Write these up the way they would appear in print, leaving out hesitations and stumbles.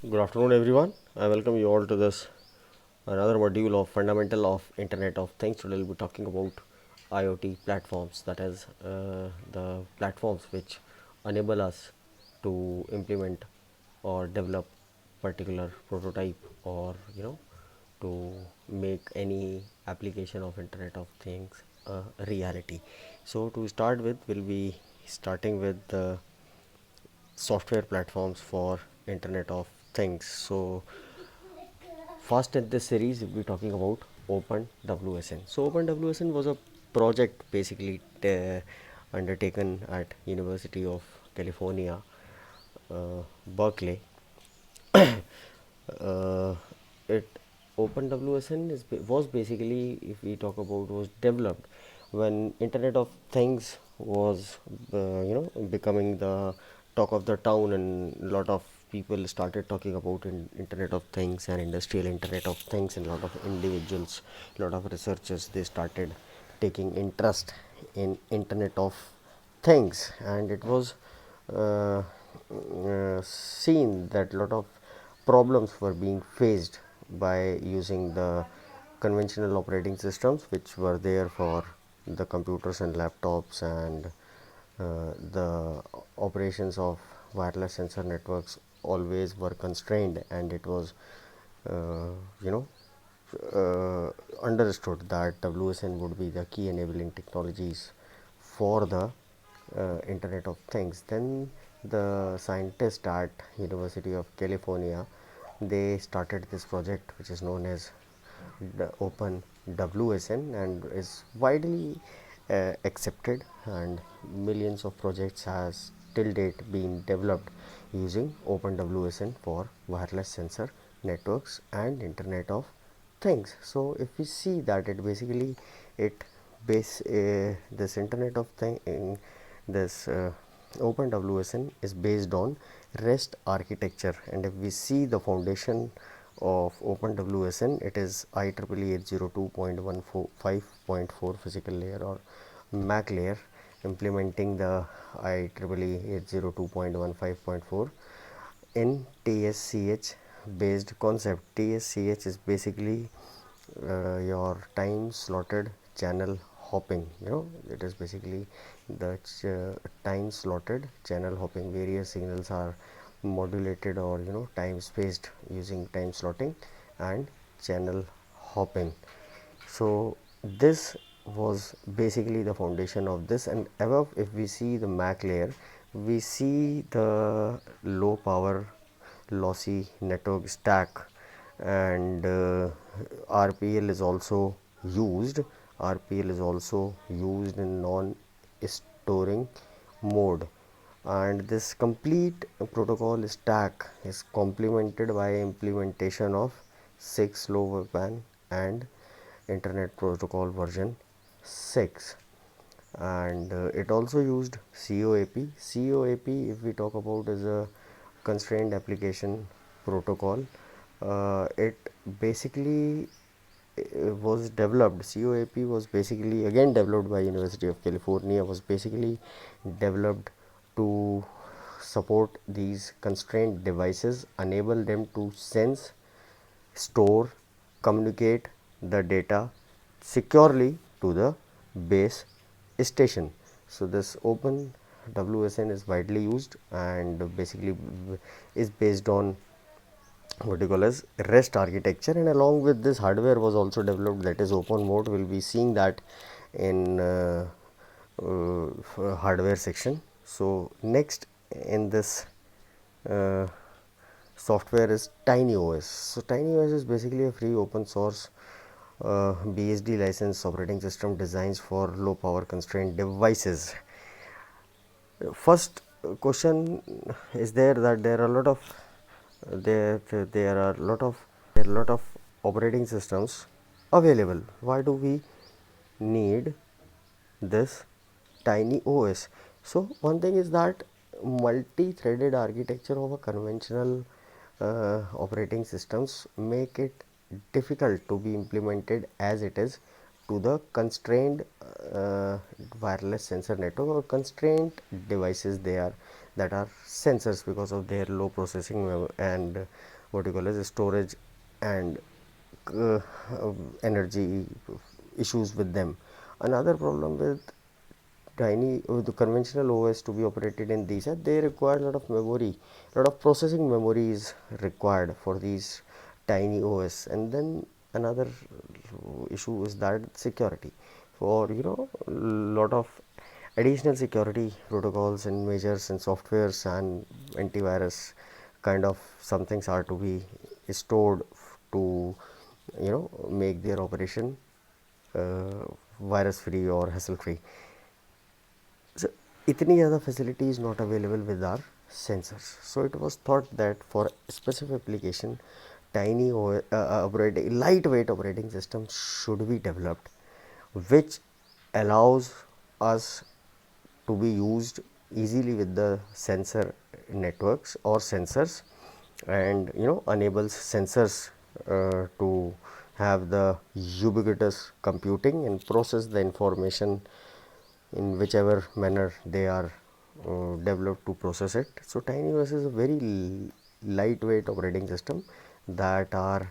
Good afternoon, everyone. I welcome you all to this another module of Fundamental of Internet of Things. Today, we'll be talking about IoT platforms, that is, the platforms which enable us to implement or develop particular prototype, or to make any application of Internet of Things a reality. So, to start with, we'll be starting with the software platforms for Internet of Things. So first in this series we'll be talking about OpenWSN. So OpenWSN was a project basically undertaken at University of California, Berkeley. uh, it OpenWSN was basically, if we talk about, was developed when Internet of Things was becoming the talk of the town, and a lot of people started talking about Internet of Things and industrial Internet of Things, and a lot of individuals, a lot of researchers, they started taking interest in Internet of Things. And it was seen that a lot of problems were being faced by using the conventional operating systems which were there for the computers and laptops, and the operations of wireless sensor networks always were constrained, and it was uh, you know understood that WSN would be the key enabling technologies for the Internet of Things. Then the scientists at University of California, they started this project which is known as the Open WSN, and is widely accepted, and millions of projects has till date been developed using OpenWSN for wireless sensor networks and Internet of Things. So if we see that it basically it base this Internet of Thing, this OpenWSN is based on REST architecture, and if we see the foundation of OpenWSN, it is IEEE 802.145.4 physical layer or MAC layer, implementing the IEEE 802.15.4 in TSCH based concept. TSCH is basically your time slotted channel hopping. It is basically the time slotted channel hopping. Various signals are modulated, or time spaced using time slotting and channel hopping. So this was basically the foundation of this. And above, if we see the MAC layer, we see the low power lossy network stack, and RPL is also used. RPL is also used in non storing mode, and this complete protocol stack is complemented by implementation of 6 low WAN and Internet Protocol version 6. And it also used COAP. COAP, if we talk about, is a constrained application protocol. It basically was developed. COAP was basically again developed by University of California, was basically developed to support these constrained devices, enable them to sense, store, communicate the data securely to the base station. So this Open WSN is widely used, and basically is based on what you call as REST architecture, and along with this hardware was also developed, that is open mode. We'll be seeing that in hardware section. So next in this uh, software is TinyOS. So TinyOS is basically a free open source BSD license operating system designed for low power constrained devices. First question is there, that there are a lot of there are a lot of operating systems available. Why do we need this tiny OS? So one thing is that multi-threaded architecture of a conventional operating systems make it difficult to be implemented as it is to the constrained wireless sensor network, or constrained devices they are, that are sensors because of their low processing and what you call as storage and uh, energy issues with them. Another problem with the conventional OS to be operated in these, they require a lot of memory, a lot of processing memory is required for these tiny OS. And then another issue is that security, for lot of additional security protocols and measures and softwares and antivirus kind of some things are to be stored to make their operation uh, virus free or hassle free. So इतनी ज़्यादा facility is not available with our sensors. So it was thought that for specific application, tiny or lightweight operating system should be developed, which allows us to be used easily with the sensor networks or sensors, and enables sensors to have the ubiquitous computing and process the information in whichever manner they are developed to process it. So TinyOS is a very lightweight operating system that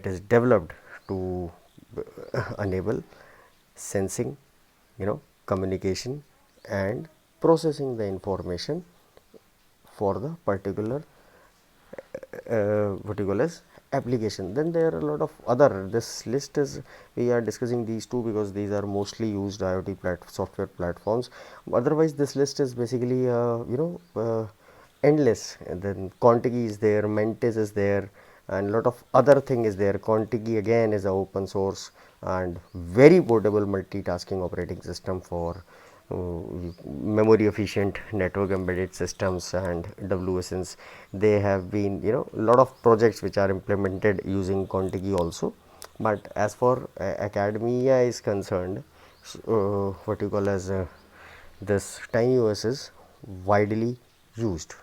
is developed to enable sensing, communication and processing the information for the particular what you call as application. Then there are a lot of other, this list is, we are discussing these two because these are mostly used IoT software platforms. Otherwise this list is basically endless. And then Contiki is there, Mentis is there, and a lot of other thing is there. Contiki again is a open source and very portable multitasking operating system for memory efficient network embedded systems and WSNs. They have been a lot of projects which are implemented using Contiki also. But as for academia is concerned, what you call as this TinyOS is widely used,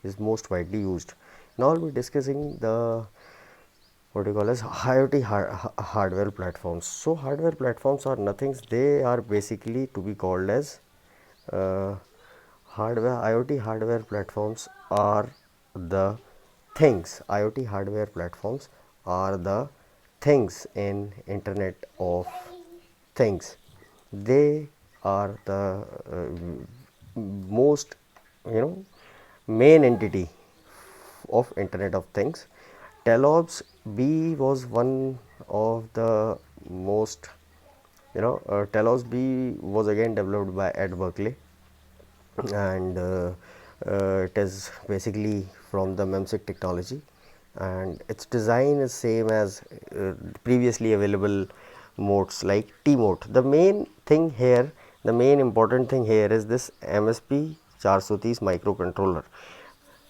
is most widely used. Now I will be discussing the what you call as IoT hardware platforms. So hardware platforms are nothing, they are basically to be called as uh, hardware. IoT hardware platforms are the things. IoT hardware platforms are the things in Internet of Things. They are the most main entity of Internet of Things. Telos B was one of the most, Telos B was again developed by Ed Berkeley, and it is basically from the MEMSIC technology, and its design is same as previously available modes like T mode. The main thing here, the main important thing here is this MSP 430 microcontroller.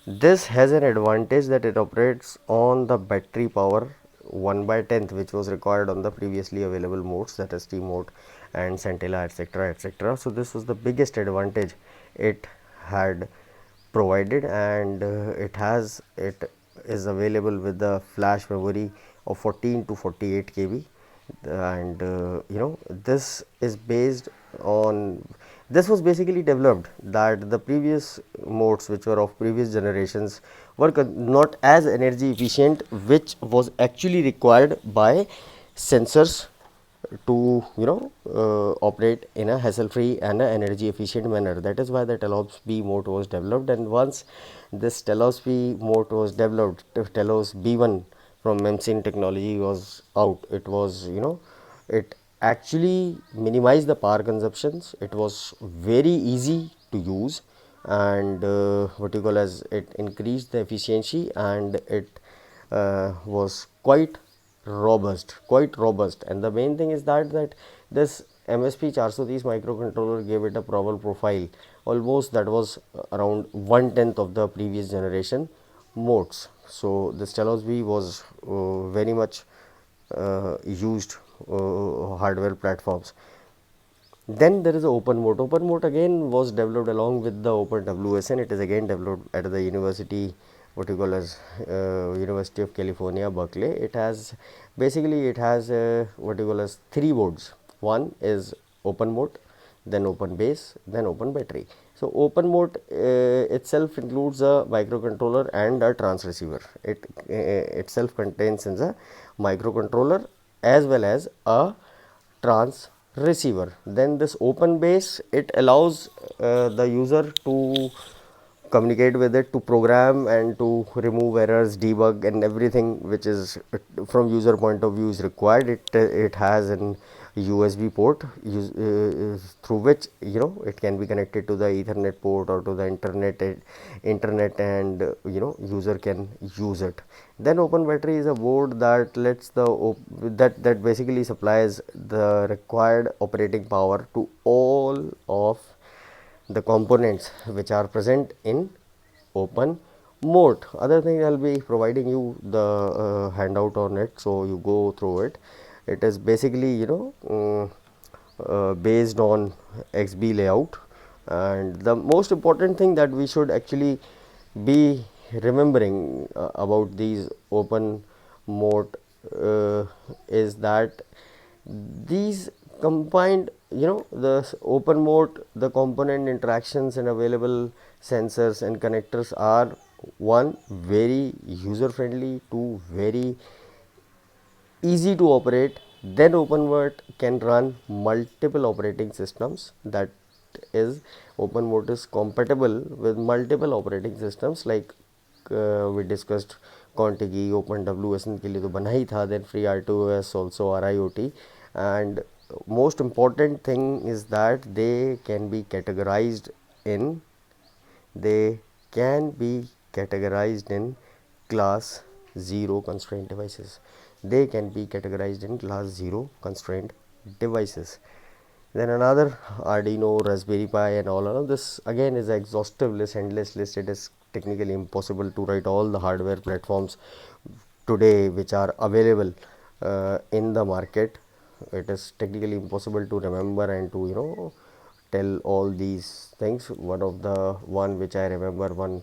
This has an advantage that it operates on the battery power 1 by 10th, which was required on the previously available modes, that is T mode and Centella, etc., etc. So this was the biggest advantage it had provided, and it is available with the flash memory of 14 to 48 KB, and this is based on, this was basically developed that the previous modes which were of previous generations were not as energy efficient, which was actually required by sensors to operate in a hassle free and a energy efficient manner. That is why the Telos B mode was developed, and once this Telos B mode was developed, Telos B1 from MEMSIN technology was out, it was it actually minimized the power consumptions, it was very easy to use, and what you call as it increased the efficiency, and it was quite robust. And the main thing is that this MSP 430 microcontroller gave it a power profile almost that was around 1/10 of the previous generation modes. So this Telos B was very much used hardware platforms. Then there is open mode. Open mode again was developed along with the OpenWSN. It is again developed at the university, what you call as University of California, Berkeley. It has basically it has what you call as 3 modes. One is open mode, then open base, then open battery. So open mode itself includes a microcontroller and a transceiver. It itself contains a microcontroller as well as a trans receiver. Then this open base, it allows the user to communicate with it, to program and to remove errors, debug, and everything which is from user point of view is required. It has an USB port through which it can be connected to the Ethernet port or to the internet, and user can use it. Then open battery is a board that lets that basically supplies the required operating power to all of the components which are present in open mode. Other thing, I'll be providing you the handout on it, so you go through it. It is basically based on XB layout, and the most important thing that we should actually be remembering about these open mode is that these combined, the open mode, the component interactions and available sensors and connectors are one, very user friendly, two, very easy to operate. Then open mode can run multiple operating systems. That is, open mode is compatible with multiple operating systems, like we discussed Contiki, OpenWS के लिए तो बना ही था, then FreeRTOS also, RIoT, and most important thing is that they can be categorized in class 0 constraint devices. They can be categorized in class 0 constraint devices. Then another, Arduino, Raspberry Pi, and all of this again is an exhaustive list, endless list. It is technically impossible to write all the hardware platforms today which are available in the market. It is technically impossible to remember and to tell all these things. One of the one which I remember, one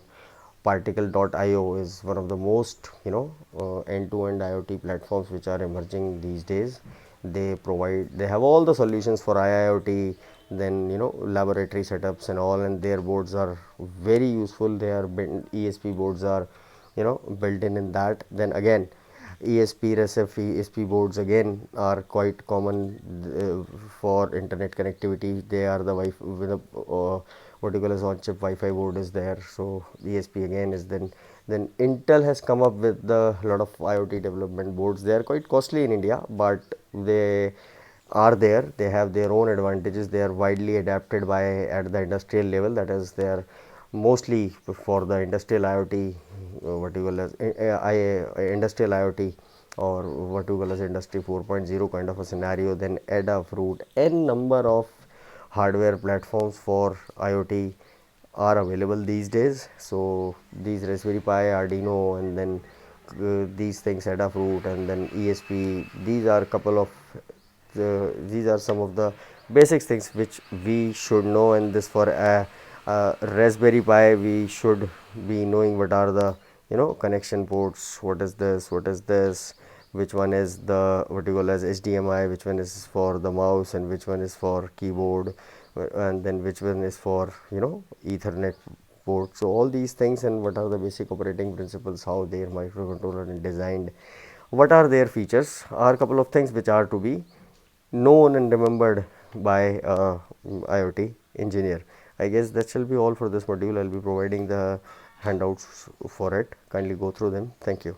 Particle.io is one of the most end-to-end IoT platforms which are emerging these days. They have all the solutions for IIoT, then laboratory setups and all, and their boards are very useful. Their ESP boards are built in that. Then again, RESF ESP boards again are quite common for internet connectivity. They are the Wi-Fi with a what you call as on-chip Wi-Fi board is there. So ESP again is then Intel has come up with the lot of IoT development boards. They are quite costly in India, but they are there. They have their own advantages. They are widely adapted by at the industrial level. That is, they are mostly for the industrial IoT, what you call as industrial IoT, or what you call as industry 4.0 kind of a scenario. Then Adafruit, n number of hardware platforms for IoT are available these days. So these Raspberry Pi, Arduino, and then these things, Adafruit, and then ESP, these are couple of these are some of the basic things which we should know. And this, for a Raspberry Pi, we should be knowing what are the connection ports, what is this, which one is the what you call as HDMI, which one is for the mouse, and which one is for keyboard, and then which one is for Ethernet port. So all these things, and what are the basic operating principles, how their microcontroller is designed, what are their features, are a couple of things which are to be known and remembered by IoT engineer. I guess that shall be all for this module. I'll be providing the handouts for it. Kindly go through them. Thank you.